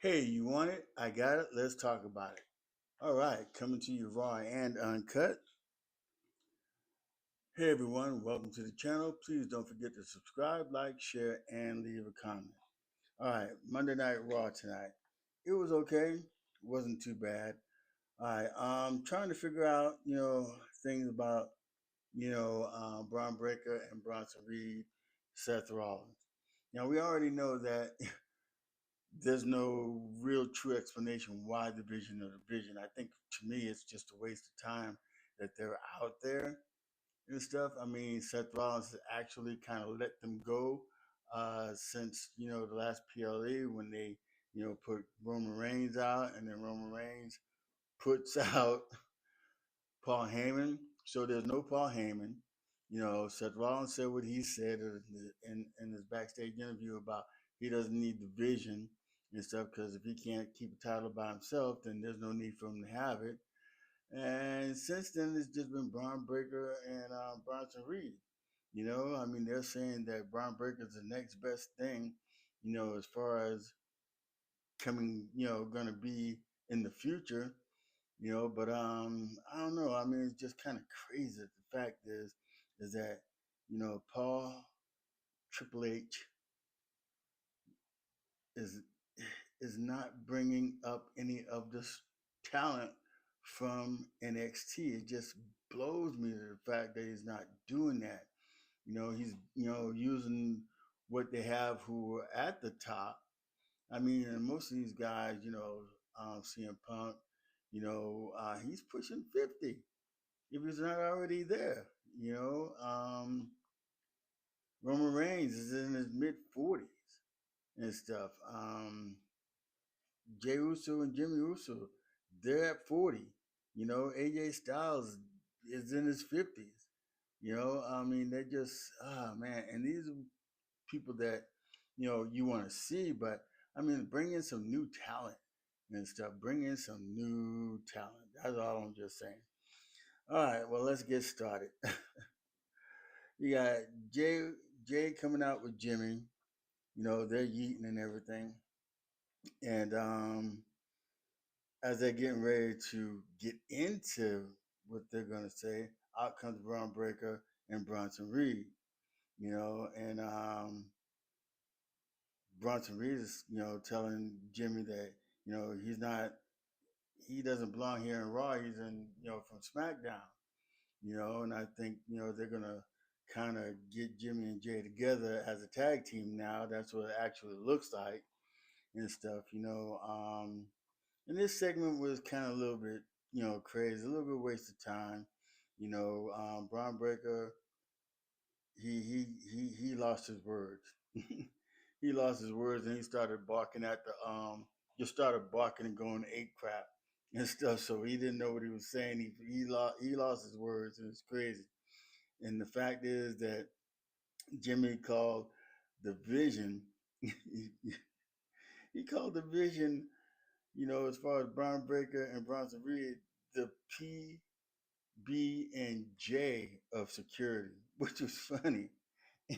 Hey, you want it? I got it. Let's talk about it. All right, coming to you raw and uncut. Hey everyone, welcome to the channel. Please don't forget to subscribe, like, share, and leave a comment. All right, Monday Night Raw tonight. It was okay. It wasn't too bad. All right, trying to figure out, things about, Braun Breaker and Bronson Reed, Seth Rollins. Now we already know that there's no real true explanation why the vision of the vision. I think to me it's just a waste of time that they're out there and stuff. I mean, Seth Rollins has actually kind of let them go since the last PLE when they put Roman Reigns out, and then Roman Reigns puts out Paul Heyman. So there's no Paul Heyman. Seth Rollins said what he said in his backstage interview about he doesn't need the vision and stuff because if he can't keep a title by himself, then there's no need for him to have it. And since then, it's just been Braun Breaker and Bronson Reed. I mean, they're saying that Braun Breaker is the next best thing, as far as coming, going to be in the future. But I don't know. I mean, it's just kind of crazy. The fact is that Paul Triple H is is not bringing up any of this talent from NXT. It just blows me to the fact that he's not doing that. He's using what they have who are at the top. I mean, and most of these guys, CM Punk, he's pushing 50 if he's not already there. Roman Reigns is in his mid 40s and stuff. Jey Uso and Jimmy Uso, they're at 40. AJ Styles is in his 50s. I mean, they're just, man. And these are people that, you want to see, but I mean, bring in some new talent and stuff. Bring in some new talent. That's all I'm just saying. All right, well, let's get started. You got Jay coming out with Jimmy. They're yeeting and everything. And as they're getting ready to get into what they're gonna say, out comes Braun Breaker and Bronson Reed. And Bronson Reed is, telling Jimmy that, he doesn't belong here in Raw. He's in, from SmackDown. And I think, they're gonna kind of get Jimmy and Jay together as a tag team now. That's what it actually looks like and stuff. And this segment was kind of a little bit, crazy, a little bit waste of time. Braun Breaker, he lost his words. He lost his words and he started barking at the just started barking and going ape crap and stuff. So he didn't know what he was saying. He lost his words and it's crazy. And the fact is that Jimmy called the vision. He called the vision, as far as Braun Breaker and Bronson Reed, the PB&J of security, which was funny.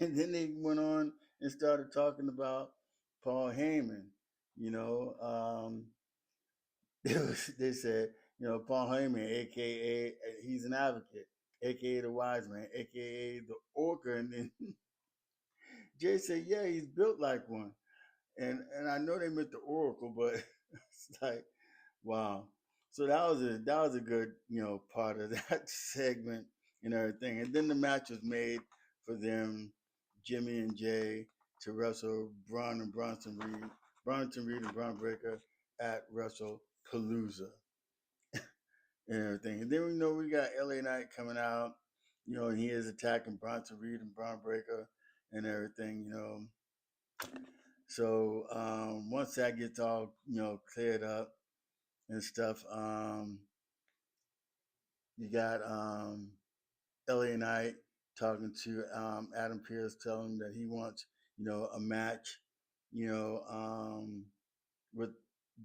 And then they went on and started talking about Paul Heyman. You know, um, they said, Paul Heyman, aka he's an advocate, aka the wise man, aka the orca. And then Jay said, yeah, he's built like one. And I know they meant the oracle, but it's like, wow. So that was a good, part of that segment and everything. And then the match was made for them, Jimmy and Jay, to wrestle Bronson Reed and Braun Breaker at WrestlePalooza and everything. And then we got LA Knight coming out, and he is attacking Bronson Reed and Braun Breaker and everything. So once that gets all, cleared up and stuff, you got LA Knight talking to Adam Pearce, telling him that he wants, a match, with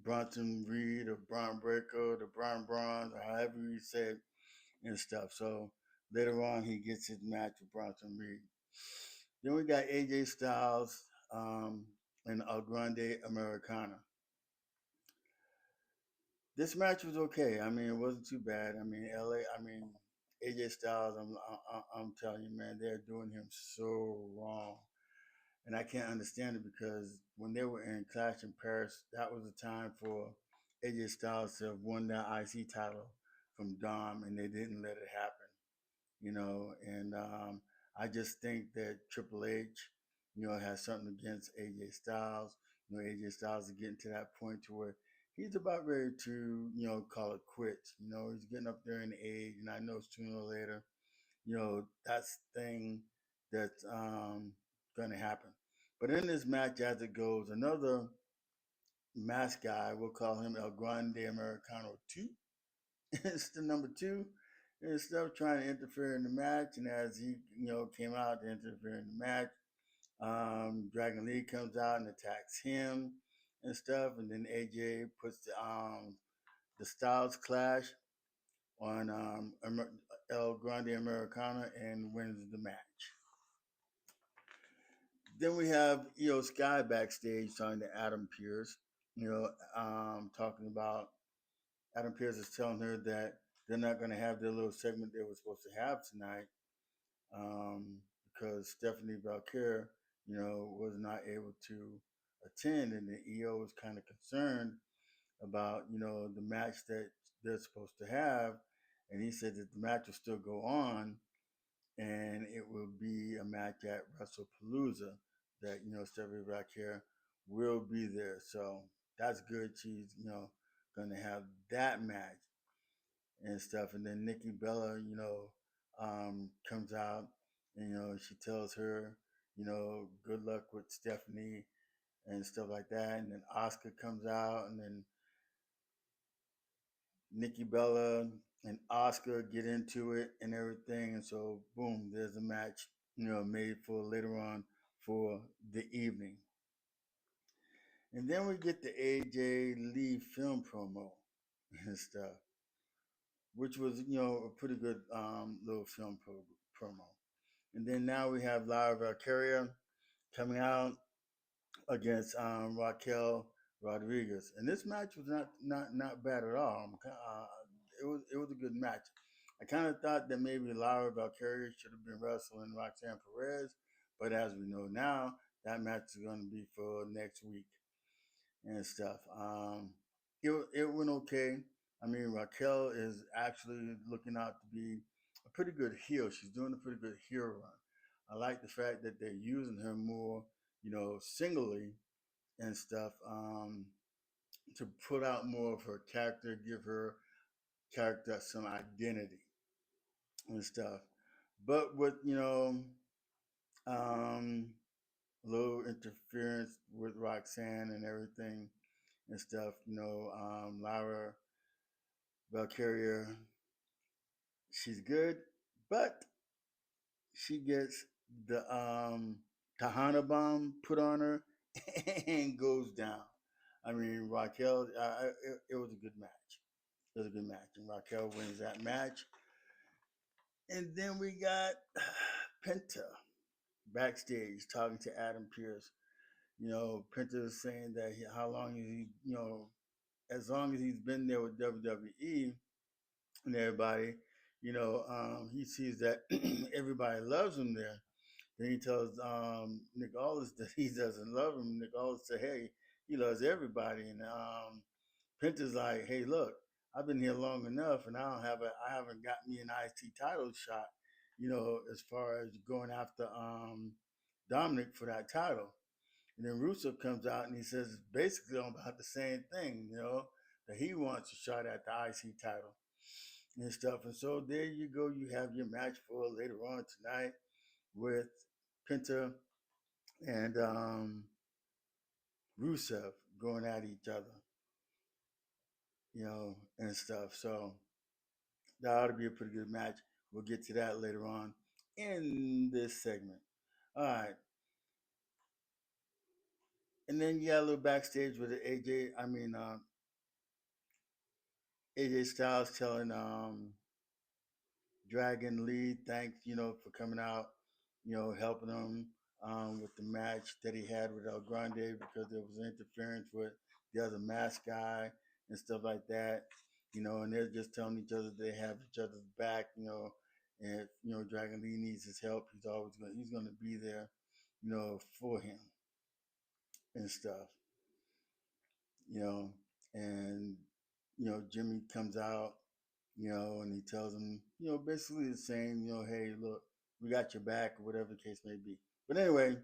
Bronson Reed or Braun Breaker, the Bronze, or however you say it and stuff. So later on, he gets his match with Bronson Reed. Then we got AJ Styles and Grande Americano. This match was okay. I mean, it wasn't too bad. I mean, LA. I mean, AJ Styles. I'm telling you, man, they're doing him so wrong, and I can't understand it because when they were in Clash in Paris, that was the time for AJ Styles to have won that IC title from Dom, and they didn't let it happen. And I just think that Triple H, has something against AJ Styles. AJ Styles is getting to that point to where he's about ready to, call it quits. He's getting up there in age, and I know sooner or later, that's the thing that's going to happen. But in this match, as it goes, another mask guy, we'll call him El Grande Americano 2. It's the number two. And stuff trying to interfere in the match, and as he, came out to interfere in the match, Dragon Lee comes out and attacks him and stuff, and then AJ puts the Styles Clash on El Grande Americana and wins the match. Then we have Sky backstage talking to Adam Pearce, talking about Adam Pearce is telling her that they're not going to have their little segment they were supposed to have tonight because Stephanie Valkiar, was not able to attend, and the EO was kind of concerned about, the match that they're supposed to have, and he said that the match will still go on, and it will be a match at WrestlePalooza that, Stephanie Valkiar will be there. So that's good. She's, going to have that match and stuff. And then Nikki Bella, comes out and, she tells her, good luck with Stephanie and stuff like that. And then Auska comes out, and then Nikki Bella and Auska get into it and everything. And so, boom, there's a match, made for later on for the evening. And then we get the AJ Lee film promo and stuff, which was, a pretty good little film promo. And then now we have Lyra Valkyria coming out against Raquel Rodreguez, and this match was not bad at all. It was a good match. I kind of thought that maybe Lyra Valkyria should have been wrestling Roxanne Perez, but as we know now, that match is going to be for next week and stuff. It went okay. I mean, Raquel is actually looking out to be a pretty good heel. She's doing a pretty good heel run. I like the fact that they're using her more, singly and stuff, to put out more of her character, give her character some identity and stuff. But with, um, a little interference with Roxanne and everything and stuff, Lyra Valkyria, she's good, but she gets the Tahana bomb put on her and goes down. I mean, Raquel, it was a good match. It was a good match, and Raquel wins that match. And then we got Penta backstage talking to Adam Pearce. Penta is saying that how long is he, as long as he's been there with WWE and everybody, he sees that everybody loves him there. Then he tells Nick Aldis that he doesn't love him. Nick Aldis said, "Hey, he loves everybody." And Penta's like, "Hey, look, I've been here long enough, and I haven't got me an IC title shot. As far as going after Dominic for that title." And then Rusev comes out and he says basically about the same thing, that he wants a shot at the IC title and stuff. And so there you go. You have your match for later on tonight with Penta and Rusev going at each other, and stuff. So that ought to be a pretty good match. We'll get to that later on in this segment. All right. And then you got a little backstage with AJ Styles telling Dragon Lee thanks, for coming out, helping him with the match that he had with El Grande because there was interference with the other mask guy and stuff like that. And they're just telling each other they have each other's back. And if Dragon Lee needs his help, he's gonna be there, for him and stuff. You know, and Jimmy comes out, and he tells him, basically the same, hey, look, we got your back, or whatever the case may be. But anyway,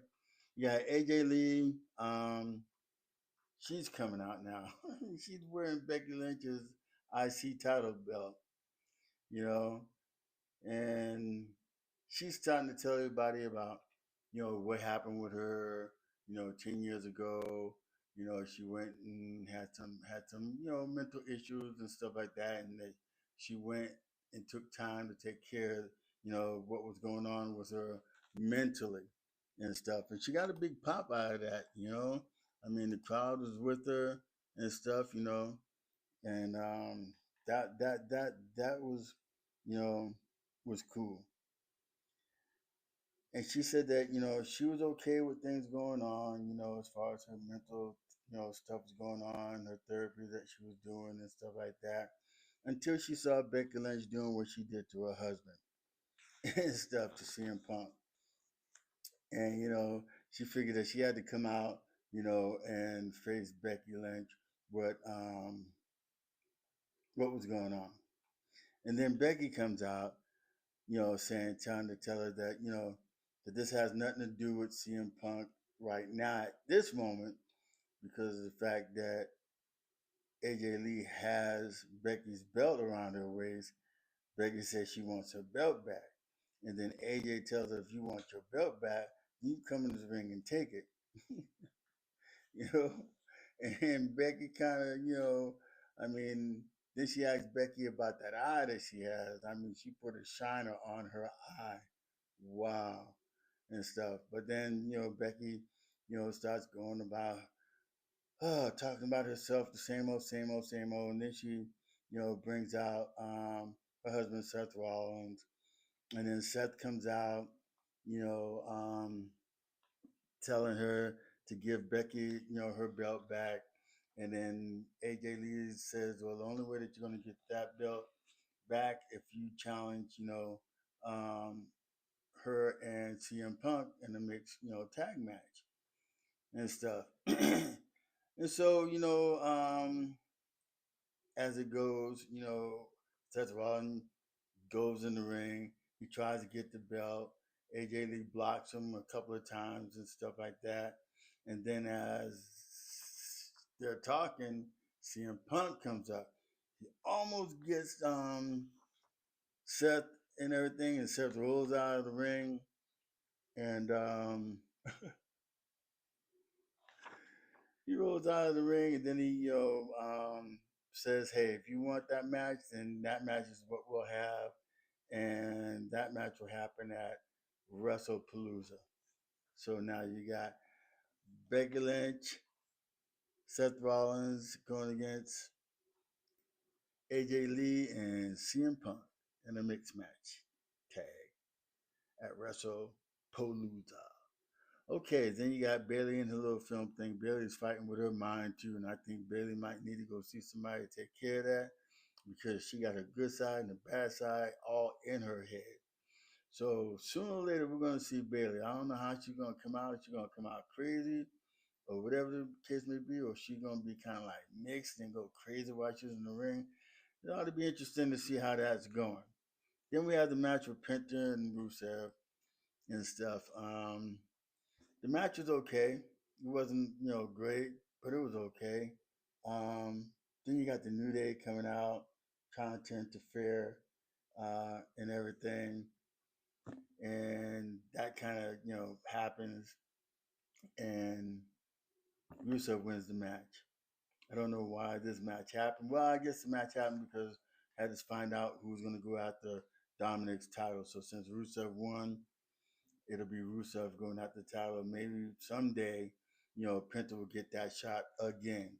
you got AJ Lee. She's coming out now. She's wearing Becky Lynch's IC title belt, you know, and she's starting to tell everybody about, what happened with her, 10 years ago. She went and had some mental issues and stuff like that, and that she went and took time to take care of, what was going on with her mentally and stuff. And she got a big pop out of that. I mean, the crowd was with her and stuff. And that was, you know, was cool. And she said that she was okay with things going on, as far as her mental stuff was going on, her therapy that she was doing and stuff like that, until she saw Becky Lynch doing what she did to her husband and stuff to CM Punk. And she figured that she had to come out, and face Becky Lynch what was going on. And then Becky comes out, trying to tell her that, that this has nothing to do with CM Punk right now at this moment, because of the fact that AJ Lee has Becky's belt around her waist. Becky says she wants her belt back. And then AJ tells her, if you want your belt back, you come in the ring and take it. you know? And Becky kind of, I mean, then she asked Becky about that eye that she has. I mean, she put a shiner on her eye. Wow. And stuff. But then, Becky, starts going about, talking about herself, the same old, same old, same old. And then she, brings out her husband, Seth Rollins. And then Seth comes out, you know, um, telling her to give Becky, her belt back. And then AJ Lee says, well, the only way that you're going to get that belt back if you challenge, um, her and CM Punk in a mixed, tag match and stuff. And so, as it goes, Seth Rollins goes in the ring. He tries to get the belt. AJ Lee blocks him a couple of times and stuff like that. And then as they're talking, CM Punk comes up. He almost gets Seth and everything, and Seth rolls out of the ring. And he rolls out of the ring, and then he says, "Hey, if you want that match, then that match is what we'll have, and that match will happen at WrestlePalooza." So now you got Becky Lynch, Seth Rollins going against AJ Lee and CM Punk in a mixed match tag at WrestlePalooza. Okay, then you got Bailey in her little film thing. Bailey's fighting with her mind too, and I think Bailey might need to go see somebody to take care of that, because she got her good side and the bad side all in her head. So sooner or later we're gonna see Bailey. I don't know how she's gonna come out. If she's gonna come out crazy or whatever the case may be, or she's gonna be kind of like mixed and go crazy while she's in the ring. It ought to be interesting to see how that's going. Then we have the match with Penta and Rusev and stuff. The match was okay. It wasn't, great, but it was okay. Then you got the New Day coming out, trying to interfere and everything. And that kind of, happens. And Rusev wins the match. I don't know why this match happened. Well, I guess the match happened because I had to find out who was going to go after Dominic's title. So since Rusev won, it'll be Rusev going after the title. Maybe someday, Penta will get that shot again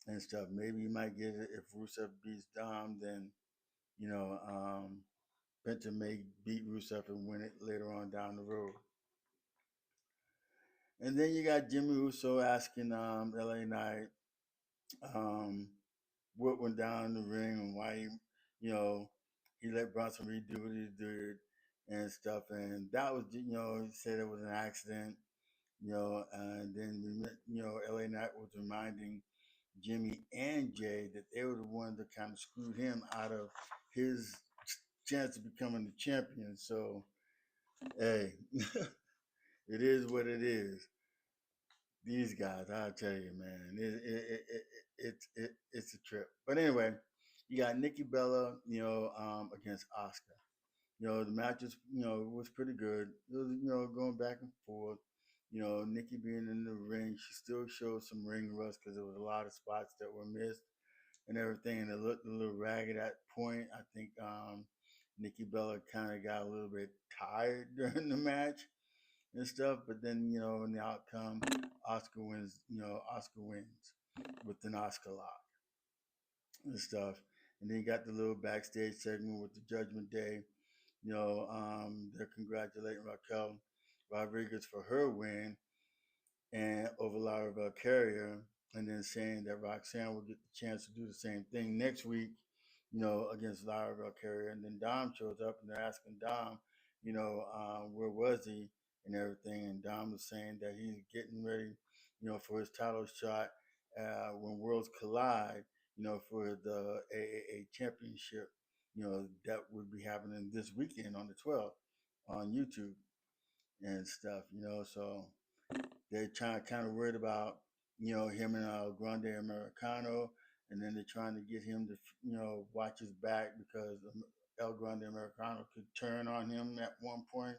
and stuff. Maybe he might get it if Rusev beats Dom. Then, you know, um, Penta may beat Rusev and win it later on down the road. And then you got Jimmy Uso asking LA Knight, um, what went down in the ring and why you know, he let Bronson Reed do what he did and stuff. And that was, he said it was an accident, and then, LA Knight was reminding Jimmy and Jay that they were the ones that kind of screwed him out of his chance of becoming the champion. So, hey, it is what it is. These guys, I tell you, man, it's a trip. But anyway, you got Nikki Bella, against Auska. The matches, was pretty good. It was, going back and forth. Nikki being in the ring, she still showed some ring rust because there was a lot of spots that were missed and everything, and it looked a little ragged at point. I think Nikki Bella kind of got a little bit tired during the match and stuff, but then in the outcome, Oscar wins with an Oscar lock and stuff. And then you got the little backstage segment with the Judgment Day. They're congratulating Raquel Rodriguez for her win and over Lyra Valkiar, and then saying that Roxanne will get the chance to do the same thing next week, against Lyra Valkyria. And then Dom shows up and they're asking Dom, where was he and everything. And Dom was saying that he's getting ready, for his title shot when worlds collide, for the AAA championship, that would be happening this weekend on the 12th on YouTube and stuff, so they're trying kind of worried about him and Grande Americano, and then they're trying to get him to watch his back because El Grande Americano could turn on him at one point,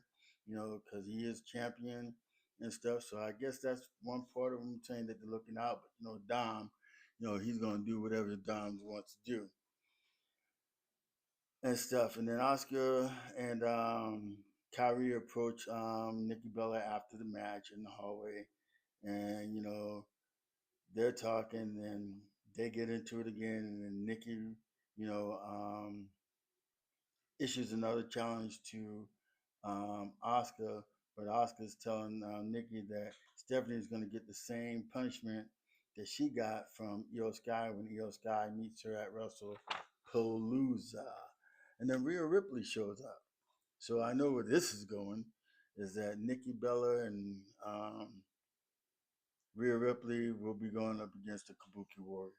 because he is champion and stuff. So I guess that's one part of them saying that they're looking out. But Dom, he's gonna do whatever Dom wants to do and stuff. And then Oscar and Kyrie approach Nikki Bella after the match in the hallway, and they're talking and they get into it again, and then Nikki, you know, um, issues another challenge to Oscar, but Oscar's telling Nikki that Stephanie's going to get the same punishment that she got from Io Sky when Io Sky meets her at Russell Palooza. And then Rhea Ripley shows up. So I know where this is going, is that Nikki Bella and Rhea Ripley will be going up against the Kabuki Warriors.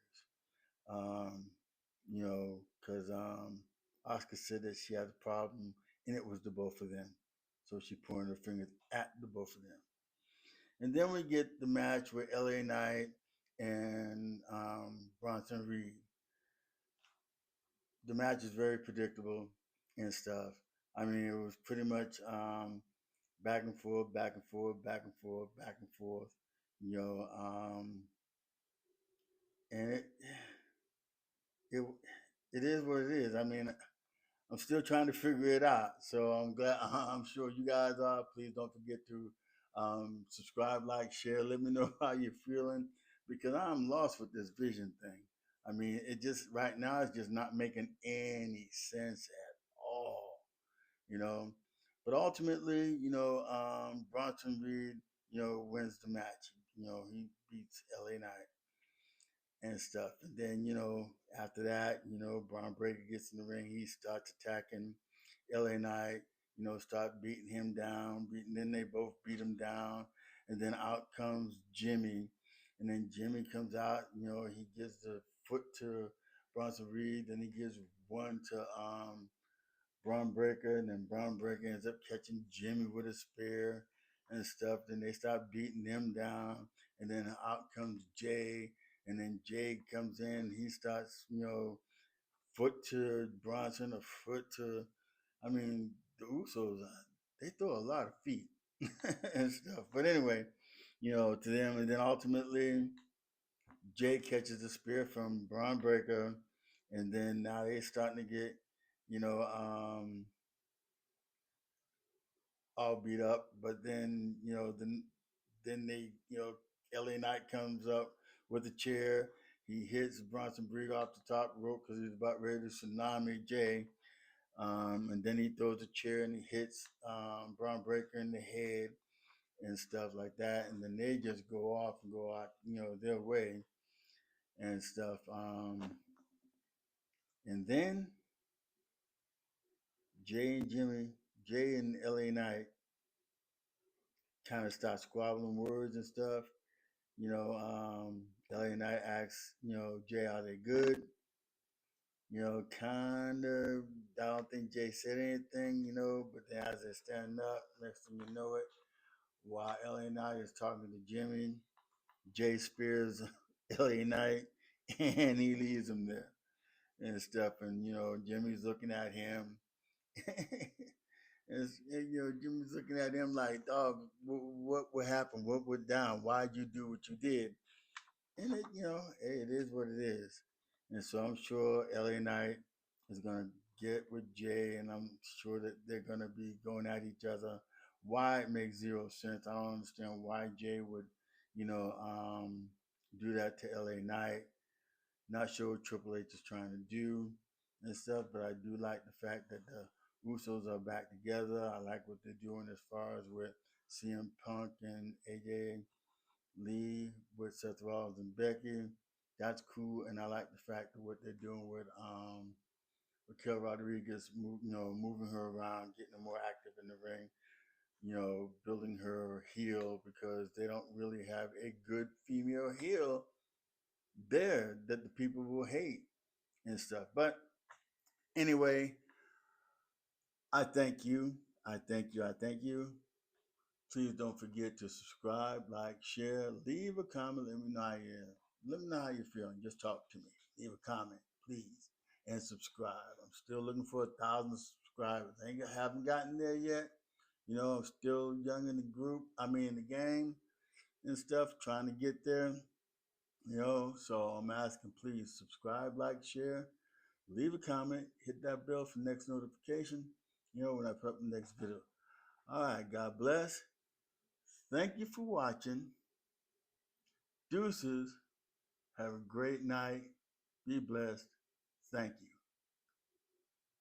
Um, because Oscar said that she had a problem, and it was the both of them. So she pointed her fingers at the both of them. And then we get the match with LA Knight and Bronson Reed. The match is very predictable and stuff. I mean, it was pretty much back and forth, back and forth, back and forth, back and forth. You know, and it it is what it is. I mean, I'm still trying to figure it out. So I'm glad. I'm sure you guys are. Please don't forget to subscribe, like, share. Let me know how you're feeling because I'm lost with this vision thing. I mean, it just right now it's just not making any sense at all. You know, but ultimately, Bronson Reed, wins the match. He beats LA Knight and stuff. And then, after that, Braun Breaker gets in the ring. He starts attacking LA Knight, start beating him down, then they both beat him down. And then out comes Jimmy. And then Jimmy comes out, he gives the foot to Bronson Reed, then he gives one to Braun Breaker, and then Braun Breaker ends up catching Jimmy with a spear and stuff. Then they start beating them down, and then out comes Jay, and then Jay comes in. He starts, foot to Bronson, a foot to, I mean, the Usos, they throw a lot of feet and stuff. But anyway, to them, and then ultimately Jay catches the spear from Braun Breaker, and then now they're starting to get, you know, all beat up. But then then they LA Knight comes up with a chair. He hits Bronson Breed off the top rope because he's about ready to tsunami Jay. And then he throws a chair and he hits Braun Breaker in the head and stuff like that. And then they just go off and go out, their way and stuff. And then Jay and Jimmy, Jay and LA Knight kind of start squabbling words and stuff. LA Knight asks, Jay, are they good? Kind of, I don't think Jay said anything, but then as they stand up, next thing you know it, while LA Knight is talking to Jimmy, Jay spears LA Knight and he leaves him there and stuff. And, Jimmy's looking at him. Jimmy's looking at him like, dog, what happened? What went down? Why'd you do what you did? And hey, it is what it is. And so I'm sure LA Knight is gonna get with Jay, and I'm sure that they're gonna be going at each other. Why it makes zero sense. I don't understand why Jay would, you know, um, do that to LA Knight. Not sure what Triple H is trying to do and stuff, but I do like the fact that the Usos are back together. I like what they're doing as far as with CM Punk and AJ Lee with Seth Rollins and Becky. That's cool, and I like the fact that what they're doing with Raquel Rodreguez, moving her around, getting her more active in the ring. Building her heel because they don't really have a good female heel there that the people will hate and stuff. But anyway, I thank you. I thank you. I thank you. Please don't forget to subscribe, like, share, leave a comment. Let me know how you're feeling. Just talk to me. Leave a comment, please, and subscribe. I'm still looking for 1,000 subscribers. I haven't gotten there yet. I'm still young in the group. In the game and stuff, trying to get there. So I'm asking, please subscribe, like, share, leave a comment, hit that bell for next notification. When I put up the next video. All right, God bless. Thank you for watching. Deuces. Have a great night. Be blessed. Thank you.